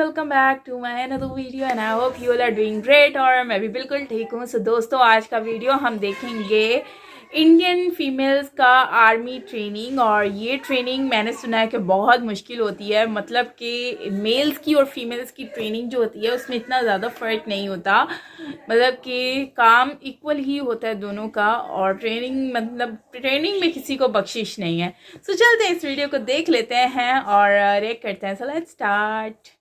Welcome back to my another video and I hope you all are doing great. और मैं भी बिल्कुल ठीक हूँ। सो दोस्तों, आज का वीडियो हम देखेंगे इंडियन फीमेल्स का आर्मी ट्रेनिंग। और ये ट्रेनिंग मैंने सुना है कि बहुत मुश्किल होती है। मतलब कि मेल्स की और फीमेल्स की ट्रेनिंग जो होती है उसमें इतना ज़्यादा फ़र्क नहीं होता। मतलब कि काम इक्वल ही होता है दोनों का। और ट्रेनिंग में किसी को बख्शिश नहीं है। सो चलते हैं, इस वीडियो को देख लेते हैं और रेक करते हैं। So let's start.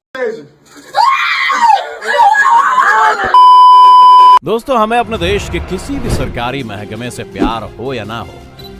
दोस्तों, हमें अपने देश के किसी भी सरकारी महकमे से प्यार हो या ना हो,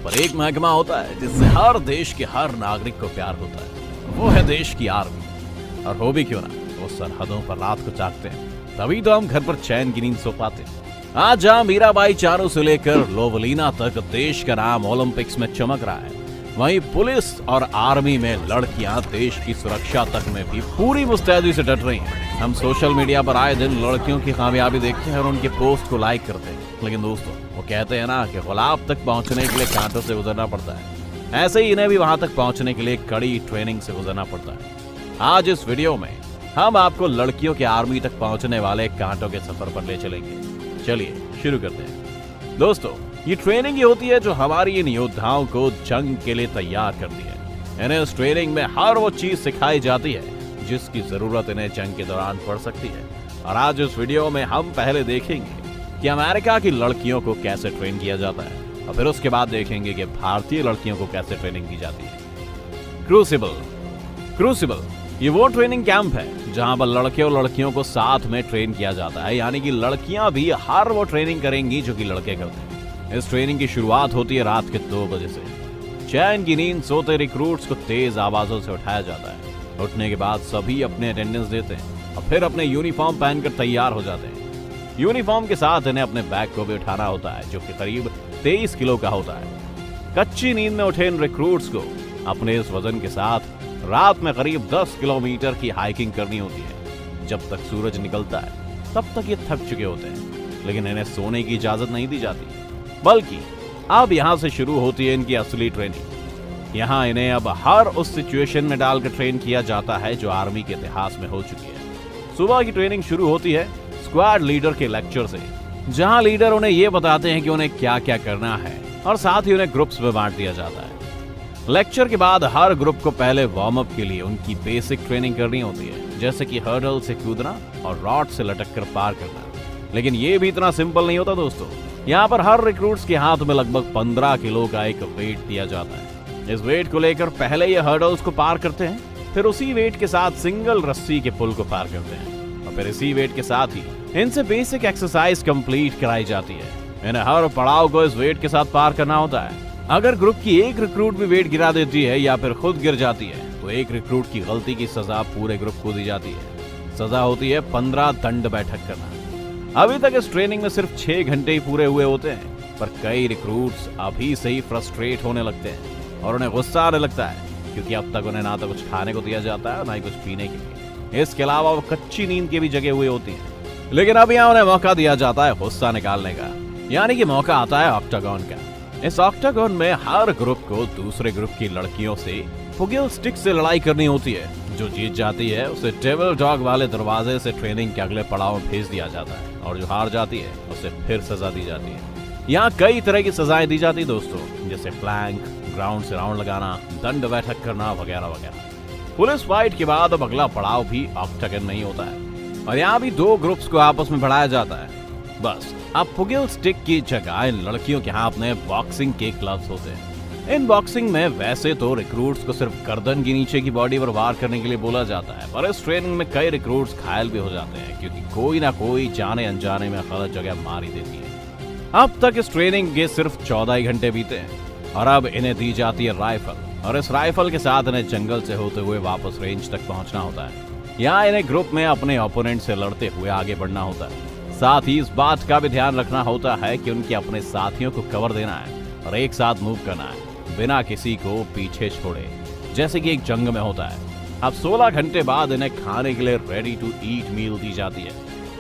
पर एक महकमा होता है जिससे हर देश के हर नागरिक को प्यार होता है। वो है देश की आर्मी। और हो भी क्यों ना, वो सरहदों पर रात को जागते हैं, तभी तो हम घर पर चैन की नींद सो पाते हैं। आज जहाँ मीराबाई चानू से लेकर लोवलीना तक देश का नाम ओलंपिक्स में चमक रहा है, वहीं पुलिस और आर्मी में लड़कियां देश की सुरक्षा तक में भी पूरी मुस्तैदी से डट रही हैं। हम सोशल मीडिया पर आए दिन लड़कियों की कामयाबी देखते हैं और उनके पोस्ट को लाइक करते हैं। लेकिन दोस्तों, वो कहते हैं ना कि गुलाब तक पहुंचने के लिए कांटों से गुजरना पड़ता है। ऐसे ही इन्हें भी वहां तक पहुंचने के लिए कड़ी ट्रेनिंग से गुजरना पड़ता है। आज इस वीडियो में हम आपको लड़कियों के आर्मी तक पहुंचने वाले कांटों के सफर पर ले चलेंगे। चलिए शुरू करते हैं। दोस्तों, ये ट्रेनिंग ही होती है जो हमारी इन योद्धाओं को जंग के लिए तैयार करती है। इन्हें इस ट्रेनिंग में हर वो चीज सिखाई जाती है जिसकी जरूरत इन्हें जंग के दौरान पड़ सकती है। और आज इस वीडियो में हम पहले देखेंगे कि अमेरिका की लड़कियों को कैसे ट्रेन किया जाता है, और फिर उसके बाद देखेंगे कि भारतीय लड़कियों को कैसे ट्रेनिंग की जाती है। क्रूसिबल ये वो ट्रेनिंग कैंप है जहां पर लड़के और लड़कियों को साथ में ट्रेन किया जाता है। यानी कि लड़कियां भी हर वो ट्रेनिंग करेंगी जो कि लड़के करते हैं। इस ट्रेनिंग की शुरुआत होती है रात के 2 बजे से। चैन की नींद सोते रिक्रूट्स को तेज आवाजों से उठाया जाता है। उठने के बाद सभी अपने अटेंडेंस देते हैं और फिर अपने यूनिफॉर्म पहनकर तैयार हो जाते हैं। यूनिफॉर्म के साथ इन्हें अपने बैग को भी उठाना होता है, जो कि करीब 23 किलो का होता है। कच्ची नींद में उठे इन रिक्रूट्स को अपने इस वजन के साथ रात में करीब 10 किलोमीटर की हाइकिंग करनी होती है। जब तक सूरज निकलता है तब तक ये थक चुके होते हैं, लेकिन इन्हें सोने की इजाजत नहीं दी जाती, बल्कि अब यहाँ से शुरू होती है इनकी असली ट्रेनिंग। यहाँ इन्हें अब हर उस सिचुएशन में डालकर ट्रेन किया जाता है जो आर्मी के इतिहास में हो चुकी है। सुबह की ट्रेनिंग शुरू होती है स्क्वाड लीडर के लेक्चर से, जहाँ लीडर उन्हें ये बताते हैं कि उन्हें क्या क्या करना है, और साथ ही उन्हें ग्रुप्स में बांट दिया जाता है। लेक्चर के बाद हर ग्रुप को पहले वार्म अप के लिए उनकी बेसिक ट्रेनिंग करनी होती है, जैसे कि हर्डल से कूदना और रॉड से लटक कर पार करना। लेकिन ये भी इतना सिंपल नहीं होता दोस्तों। यहाँ पर हर रिक्रूट्स के हाथ में लगभग 15 किलो का एक वेट दिया जाता है। इस वेट को लेकर पहले ये हर्डल्स को पार करते हैं, फिर उसी वेट के साथ सिंगल रस्सी के पुल को पार करते हैं, और फिर इसी वेट के साथ ही इनसे बेसिक एक्सरसाइज कंप्लीट कराई जाती है। इन्हें हर पड़ाव को इस वेट के साथ पार करना होता है। अगर ग्रुप की एक रिक्रूट भी वेट गिरा देती है या फिर खुद गिर जाती है तो एक रिक्रूट की गलती की सजा पूरे ग्रुप को दी जाती है। सजा होती है 15 दंड बैठक करना। अभी तक इस ट्रेनिंग में सिर्फ 6 घंटे ही पूरे हुए होते हैं, पर कई रिक्रूट्स अभी से ही फ्रस्ट्रेट होने लगते हैं और उन्हें गुस्सा आने लगता है, क्योंकि अब तक उन्हें ना तो कुछ खाने को दिया जाता है ना ही कुछ पीने के लिए। इसके अलावा वो कच्ची नींद के भी जगे हुए होती हैं। लेकिन अब यहाँ उन्हें मौका दिया जाता है गुस्सा निकालने का, यानी कि मौका आता है ऑक्टागन का। इस ऑक्टागन में हर ग्रुप को दूसरे ग्रुप की लड़कियों से पुगिल स्टिक से लड़ाई करनी होती है। जो जीत जाती है उसे टेबल डॉग वाले दरवाजे से ट्रेनिंग के अगले पड़ाव में भेज दिया जाता है, और जो हार जाती है उसे फिर सजा दी जाती है। यहाँ कई तरह की सजाएं दी जाती दोस्तों, जैसे प्लैंक, ग्राउंड से राउंड लगाना, दंड बैठक करना वगैरह वगैरह। पुलिस फाइट के बाद अब अगला पड़ाव भी ऑक्टागन में ही होता है, और यहाँ भी 2 ग्रुप्स को आपस में भिड़ाया जाता है। बस अब पुगिल स्टिक की जगह इन लड़कियों के हाथ में बॉक्सिंग के ग्लव्स होते हैं। इन बॉक्सिंग में वैसे तो रिक्रूट्स को सिर्फ गर्दन के नीचे की बॉडी पर वार करने के लिए बोला जाता है, पर इस ट्रेनिंग में कई रिक्रूट्स घायल भी हो जाते हैं, क्योंकि कोई ना कोई जाने अनजाने में गलत जगह मार ही देती है। अब तक इस ट्रेनिंग के सिर्फ 14 ही घंटे बीते हैं, और अब इन्हें दी जाती है राइफल, और इस राइफल के साथ इन्हें जंगल से होते हुए वापस रेंज तक पहुंचना होता है। यहाँ इन्हें ग्रुप में अपने ओपोनेंट से लड़ते हुए आगे बढ़ना होता है। साथ ही इस बात का भी ध्यान रखना होता है कि उनके अपने साथियों को कवर देना है और एक साथ मूव करना है, बिना किसी को पीछे छोड़े, जैसे कि एक जंग में होता है। अब 16 घंटे बाद इन्हें खाने के लिए रेडी टू ईट मील दी जाती है।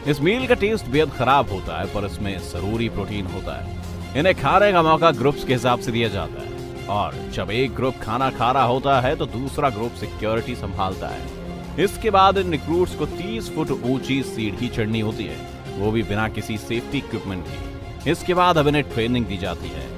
इस मील का टेस्ट बेहद खराब होता है, पर इसमें जरूरी प्रोटीन होता है। इन्हें खाने का मौका ग्रुप्स के हिसाब से दिया जाता है, और जब एक ग्रुप खाना खा रहा होता है तो दूसरा ग्रुप सिक्योरिटी संभालता है। इसके बाद इन रिक्रूट्स को 30 फुट ऊंची सीढ़ी चढ़नी होती है, वो भी बिना किसी सेफ्टी इक्विपमेंट के। इसके बाद अब इन्हें ट्रेनिंग दी जाती है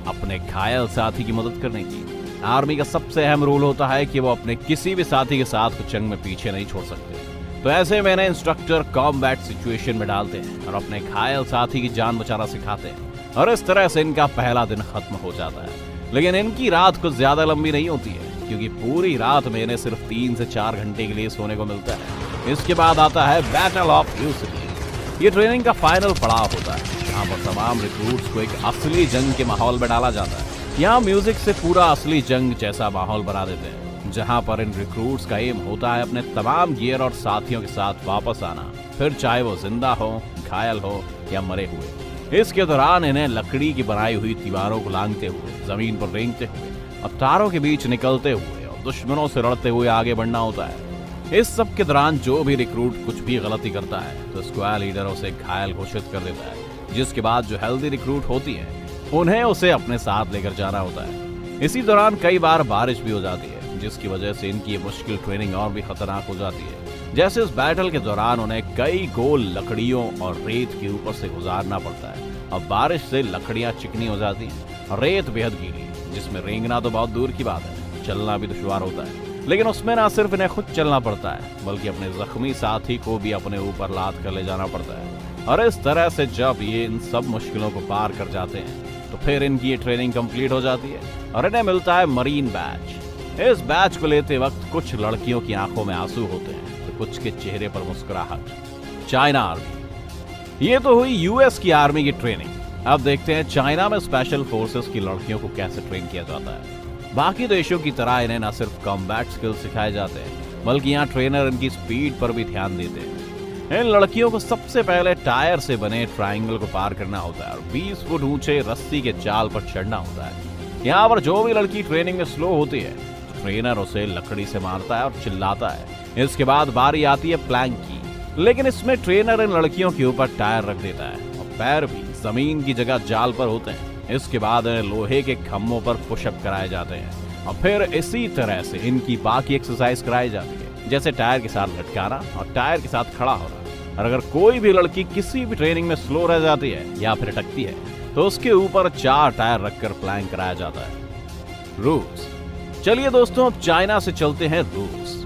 अपने घायल साथी की मदद करने की। आर्मी का सबसे अहम रूल होता है कि वो अपने किसी भी साथी के साथ को जंग में पीछे नहीं छोड़ सकते। तो ऐसे में इंस्ट्रक्टर कॉम्बैट सिचुएशन में डालते हैं और अपने घायल साथी की जान बचाना सिखाते हैं, और इस तरह से इनका पहला दिन खत्म हो जाता है। लेकिन इनकी रात कुछ ज्यादा लंबी नहीं होती है, क्योंकि पूरी रात में इन्हें सिर्फ 3 से 4 घंटे के लिए सोने को मिलता है। इसके बाद आता है बैटल ऑफ यू सिटी। ये ट्रेनिंग का फाइनल पड़ाव होता है, जहाँ पर तमाम रिक्रूट्स को एक असली जंग के माहौल में डाला जाता है। यहाँ म्यूजिक से पूरा असली जंग जैसा माहौल बना देते हैं, जहाँ पर इन रिक्रूट्स का एम होता है अपने तमाम गियर और साथियों के साथ वापस आना, फिर चाहे वो जिंदा हो, घायल हो या मरे हुए। इसके दौरान इन्हें लकड़ी की बनाई हुई दीवारों को लांघते हुए, जमीन पर रेंगते हुए और तारों के बीच निकलते हुए और दुश्मनों से लड़ते हुए आगे बढ़ना होता है। इस सब के दौरान जो भी रिक्रूट कुछ भी गलती करता है तो स्क्वाड लीडर उसे घायल घोषित कर देता है, जिसके बाद जो हेल्दी रिक्रूट होती है उन्हें उसे अपने साथ लेकर जाना होता है। इसी दौरान कई बार बारिश भी हो जाती है, जिसकी वजह से इनकी ये मुश्किल ट्रेनिंग और भी खतरनाक हो जाती है। जैसे इस बैटल के दौरान उन्हें कई गोल लकड़ियों और रेत के ऊपर से गुजारना पड़ता है, और बारिश से लकड़ियां चिकनी हो जाती हैं और रेत बेहद गीली, जिसमें रेंगना तो बहुत दूर की बात है, चलना भी दुश्वार होता है। लेकिन उसमें ना सिर्फ इन्हें खुद चलना पड़ता है, बल्कि अपने जख्मी साथी को भी अपने ऊपर लाद कर ले जाना पड़ता है। और इस तरह से जब ये इन सब मुश्किलों को पार कर जाते हैं तो फिर इनकी ये ट्रेनिंग कंप्लीट हो जाती है और इन्हें मिलता है मरीन बैच। इस बैच को लेते वक्त कुछ लड़कियों की आंखों में आंसू होते हैं तो कुछ के चेहरे पर मुस्कुराहट। China army. ये तो हुई यूएस की आर्मी की ट्रेनिंग। अब देखते हैं चाइना में स्पेशल फोर्सेस की लड़कियों को कैसे ट्रेन किया जाता है। बाकी देशों की तरह इन्हें न सिर्फ कॉम्बैट स्किल सिखाए जाते हैं, बल्कि यहाँ ट्रेनर इनकी स्पीड पर भी ध्यान देते हैं। इन लड़कियों को सबसे पहले टायर से बने ट्रायंगल को पार करना होता है और 20 फुट ऊंचे रस्सी के जाल पर चढ़ना होता है। यहाँ पर जो भी लड़की ट्रेनिंग में स्लो होती है तो ट्रेनर उसे लकड़ी से मारता है और चिल्लाता है। इसके बाद बारी आती है प्लैंक की, लेकिन इसमें ट्रेनर इन लड़कियों के ऊपर टायर रख देता है और पैर भी जमीन की जगह जाल पर होते हैं। इसके बाद लोहे के खम्भों पर पुशअप कराए जाते हैं और फिर इसी तरह से इनकी बाकी एक्सरसाइज कराई जाती है, जैसे टायर के साथ लटकाना और टायर के साथ खड़ा होना। और अगर कोई भी लड़की किसी भी ट्रेनिंग में स्लो रह जाती है या फिर अटकती है तो उसके ऊपर 4 टायर रखकर प्लैंक कराया जाता है। रूस। चलिए दोस्तों, अब चाइना से चलते हैं रूस।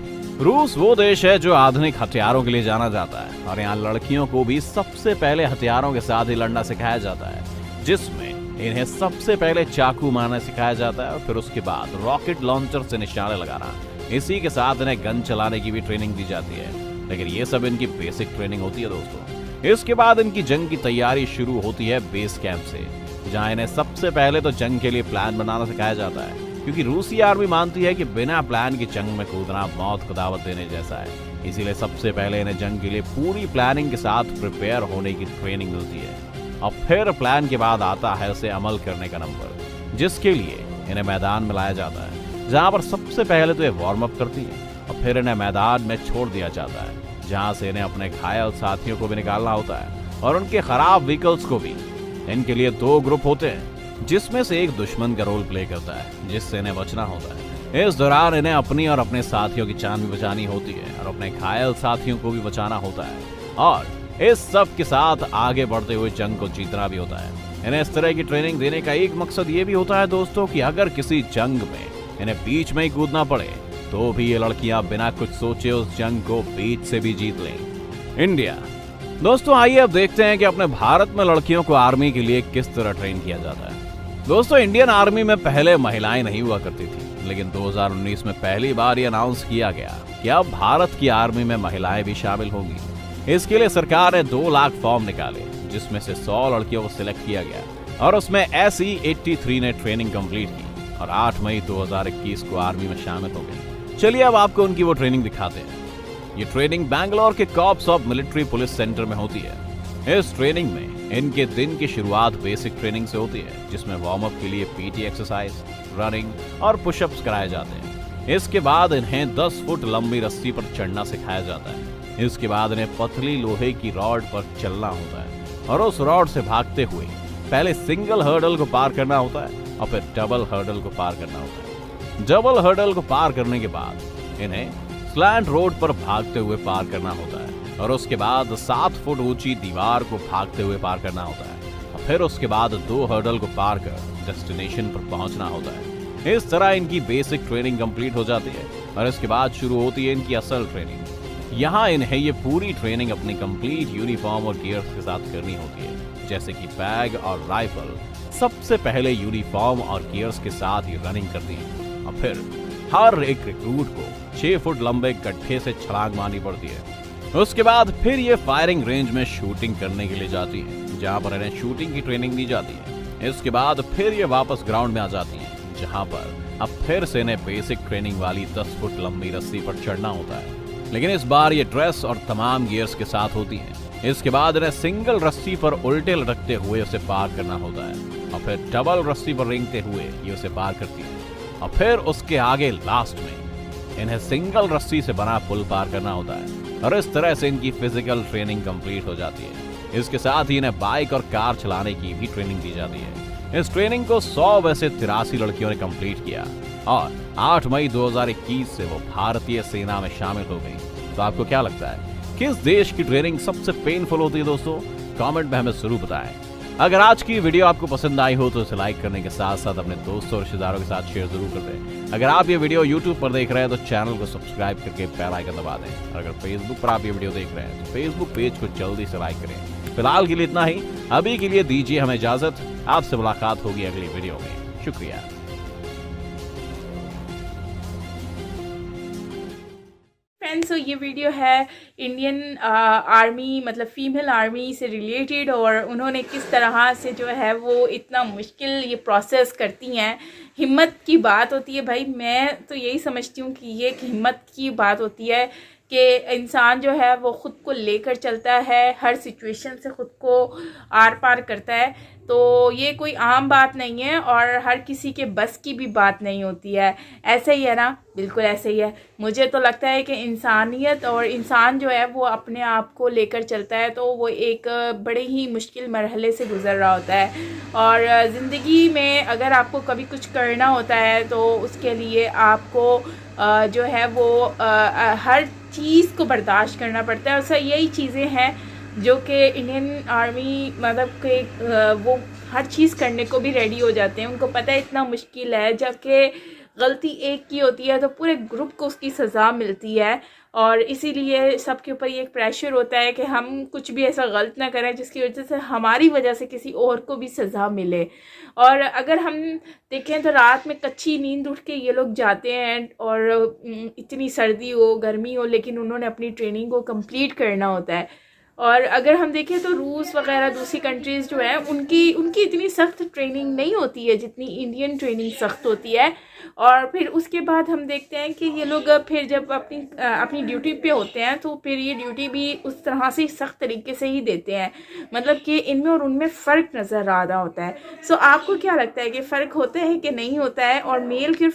रूस वो देश है जो आधुनिक हथियारों के लिए जाना जाता है और यहाँ लड़कियों को भी सबसे पहले हथियारों के साथ ही लड़ना सिखाया जाता है, जिसमें इन्हें सबसे पहले चाकू मारना सिखाया जाता है और फिर उसके बाद रॉकेट लॉन्चर से निशाने लगाना। इसी के साथ इन्हें गन चलाने की भी ट्रेनिंग दी जाती है, लेकिन ये सब इनकी बेसिक ट्रेनिंग होती है दोस्तों। इसके बाद इनकी जंग की तैयारी शुरू होती है बेस कैंप से, जहां इन्हें सबसे पहले तो जंग के लिए प्लान बनाना सिखाया जाता है, क्योंकि रूसी आर्मी मानती है कि बिना प्लान की जंग में कूदना मौत को दावत देने जैसा है। इसीलिए सबसे पहले इन्हें जंग के लिए पूरी प्लानिंग के साथ प्रिपेयर होने की ट्रेनिंग मिलती है और फिर प्लान के बाद आता है उसे अमल करने का नंबर, जिसके लिए इन्हें मैदान में लाया जाता है, जहां पर सबसे पहले तो ये वार्म अप करती है और फिर इन्हें मैदान में छोड़ दिया जाता है, जहां से इन्हें अपने घायल साथियों को भी निकालना होता है और उनके खराब व्हीकल्स को भी। इनके लिए 2 ग्रुप होते हैं, जिसमें से एक दुश्मन का रोल प्ले करता है, जिससे इन्हें बचना होता है। इस दौरान इन्हें अपनी और अपने साथियों की जान भी बचानी होती है और अपने घायल साथियों को भी बचाना होता है, और इस सब के साथ आगे बढ़ते हुए जंग को जीतना भी होता है। इन्हें इस तरह की ट्रेनिंग देने का एक मकसद ये भी होता है दोस्तों कि अगर किसी जंग में इन्हें बीच में ही कूदना पड़े तो भी ये लड़कियां बिना कुछ सोचे उस जंग को बीच से भी जीत लें। इंडिया। दोस्तों आइए अब देखते हैं कि अपने भारत में लड़कियों को आर्मी के लिए किस तरह ट्रेन किया जाता है। दोस्तों इंडियन आर्मी में पहले महिलाएं नहीं हुआ करती थी, लेकिन 2019 में पहली बार ये अनाउंस किया गया कि अब भारत की आर्मी में महिलाएं भी शामिल होंगी। इसके लिए सरकार ने 2 लाख फॉर्म निकाले, जिसमें से 100 लड़कियों को सिलेक्ट किया गया और उसमें SE-83 ने ट्रेनिंग कंप्लीट की और 8 मई 2021 को आर्मी में शामिल हो गई। चलिए अब आपको उनकी वो ट्रेनिंग दिखाते हैं। ये ट्रेनिंग बैंगलोर के corps of military police centre में होती है। इस ट्रेनिंग में इनके दिन की शुरुआत बेसिक ट्रेनिंग से होती है, जिसमें वार्म अप के लिए पीटी एक्सरसाइज, रनिंग और पुशअप्स कराए जाते हैं। इसके बाद इन्हें 10 फुट लंबी रस्सी पर चढ़ना सिखाया जाता है। इसके बाद इन्हें पतली लोहे की रॉड पर चलना होता है और उस रॉड से भागते हुए पहले सिंगल हर्डल को पार करना होता है और फिर डबल हर्डल को पार करना होता है। डबल हर्डल को पार करने के बाद इन्हें स्लैंट रोड पर भागते हुए पार करना होता है और उसके बाद 7 फुट ऊंची दीवार को भागते हुए पार करना होता है और फिर उसके बाद 2 हर्डल को पार कर डेस्टिनेशन पर पहुंचना होता है। इस तरह इनकी बेसिक ट्रेनिंग कंप्लीट हो जाती है और इसके बाद शुरू होती है इनकी असल ट्रेनिंग। यहाँ इन्हें ये पूरी ट्रेनिंग अपनी कंप्लीट यूनिफॉर्म और गियर्स के साथ करनी होती है, जैसे कि बैग और राइफल। सबसे पहले यूनिफॉर्म और गियर्स के साथ ही रनिंग करती है और फिर हर एक रिक्रूट को 6 फुट लंबे गड्ढे से छलांग मारनी पड़ती है। उसके बाद फिर ये फायरिंग रेंज में शूटिंग करने के लिए जाती है, जहां पर इन्हें शूटिंग की ट्रेनिंग दी जाती है। इसके बाद फिर ये वापस ग्राउंड में आ जाती है, जहां पर अब फिर से इन्हें बेसिक ट्रेनिंग वाली 10 फुट लंबी रस्सी पर चढ़ना होता है, लेकिन इस बार ये ड्रेस और तमाम गियर्स के साथ होती है। इसके बाद इन्हें सिंगल रस्सी पर उल्टे लटकते हुए उसे पार करना होता है और फिर डबल रस्सी पर रेंगते हुए ये उसे पार करती है और फिर उसके आगे लास्ट में इन्हें सिंगल रस्सी से बना पुल पार करना होता है और इस तरह से इनकी फिजिकल ट्रेनिंग कंप्लीट हो जाती है। इसके साथ ही इन्हें बाइक और कार चलाने की भी ट्रेनिंग दी जाती है। इस ट्रेनिंग को 100 में से 83 लड़कियों ने कंप्लीट किया और 8 मई 2021 से वो भारतीय सेना में शामिल हो गई। तो आपको क्या लगता है, किस देश की ट्रेनिंग सबसे पेनफुल होती है दोस्तों? कमेंट में हमें जरूर बताएं। अगर आज की वीडियो आपको पसंद आई हो तो इसे लाइक करने के साथ साथ अपने दोस्तों और रिश्तेदारों के साथ शेयर जरूर कर दें। अगर आप ये वीडियो YouTube पर देख रहे हैं तो चैनल को सब्सक्राइब करके बेल आइकन दबा दें और अगर Facebook पर आप ये वीडियो देख रहे हैं तो Facebook पेज को जल्दी से लाइक करें। फिलहाल के लिए इतना ही, अभी के लिए दीजिए हमें इजाजत। आपसे मुलाकात होगी अगली वीडियो में। शुक्रिया। फ्रेंड्स, तो ये वीडियो है इंडियन आर्मी मतलब फीमेल आर्मी से रिलेटेड और उन्होंने किस तरह से जो है वो इतना मुश्किल ये प्रोसेस करती हैं। हिम्मत की बात होती है भाई, मैं तो यही समझती हूँ कि ये एक हिम्मत की बात होती है कि इंसान जो है वो ख़ुद को लेकर चलता है, हर सिचुएशन से ख़ुद को आर पार करता है। तो ये कोई आम बात नहीं है और हर किसी के बस की भी बात नहीं होती है। ऐसे ही है ना? बिल्कुल ऐसे ही है। मुझे तो लगता है कि इंसानियत और इंसान जो है वो अपने आप को लेकर चलता है तो वो एक बड़े ही मुश्किल मरहले से गुज़र रहा होता है। और ज़िंदगी में अगर आपको कभी कुछ करना होता है तो उसके लिए आपको जो है वो हर चीज़ को बर्दाश्त करना पड़ता है। और सर यही चीज़ें हैं जो कि इंडियन आर्मी मतलब के वो हर चीज़ करने को भी रेडी हो जाते हैं। उनको पता है इतना मुश्किल है, जबकि गलती एक की होती है तो पूरे ग्रुप को उसकी सज़ा मिलती है और इसीलिए सबके ऊपर ये एक प्रेशर होता है कि हम कुछ भी ऐसा गलत ना करें जिसकी वजह से हमारी वजह से किसी और को भी सज़ा मिले। और अगर हम देखें तो रात में कच्ची नींद उठ के ये लोग जाते हैं और इतनी सर्दी हो गर्मी हो लेकिन उन्होंने अपनी ट्रेनिंग को कंप्लीट करना होता है। और अगर हम देखें तो रूस वगैरह दूसरी कंट्रीज़ जो है उनकी इतनी सख्त ट्रेनिंग नहीं होती है जितनी इंडियन ट्रेनिंग सख्त होती है। और फिर उसके बाद हम देखते हैं कि ये लोग फिर जब अपनी ड्यूटी पे होते हैं तो फिर ये ड्यूटी भी उस तरह से सख्त तरीके से ही देते हैं, मतलब कि इनमें और उनमें फ़र्क नज़र आ रहा होता है। सो आपको क्या लगता है कि फ़र्क होता है कि नहीं होता है? और मेल के